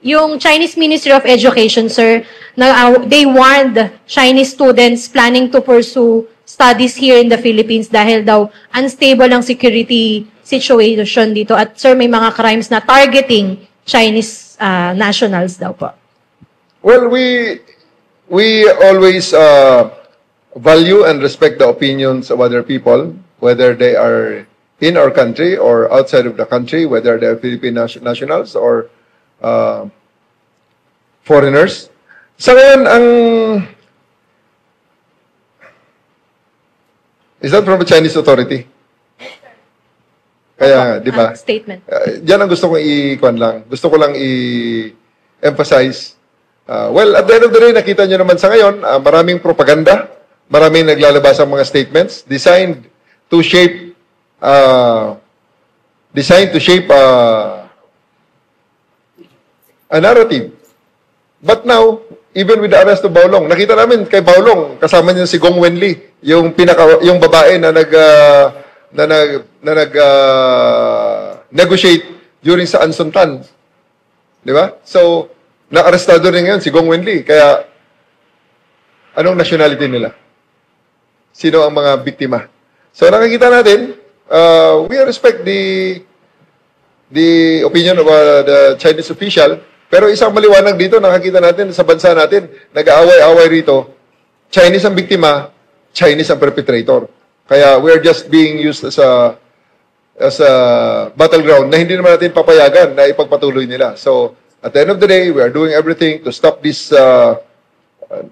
yung Chinese Ministry of Education, sir, they warned Chinese students planning to pursue studies here in the Philippines dahil daw unstable ang security situation dito. At sir, may mga crimes na targeting Chinese nationals daw po. Well, we always value and respect the opinions of other people, whether they are in our country or outside of the country, whether they are Philippine nationals or foreigners. Sa ngayon, is that from a Chinese authority? Kaya, di ba? Statement. Diyan ang gusto kong i-kwan lang. Gusto ko lang i-emphasize. Well, at the end of the day, nakita nyo naman sa ngayon, maraming propaganda, maraming naglalabas ang mga statements designed to shape a narrative. But now, even with the arrest of Baolong, nakita namin kay Baolong, kasama niya si Gong Wenli, yung babae na negotiate during sa Ansuntan. Di ba? So, na-arrestado rin ngayon si Gong Wenli. Kaya, anong nationality nila? Sino ang mga biktima? So, nakikita natin, we respect the opinion of the Chinese official. Pero isang maliwanag dito, nakakita natin sa bansa natin, nag-aaway-away rito, Chinese ang biktima, Chinese ang perpetrator. Kaya we're just being used as a battleground na hindi naman natin papayagan na ipagpatuloy nila. So, at the end of the day, we are doing everything to stop this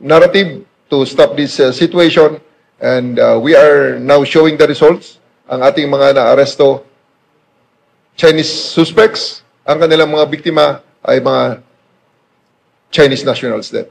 narrative, to stop this situation, and we are now showing the results. Ang ating mga na-aresto, Chinese suspects, ang kanilang mga biktima ay mga Chinese nationals din.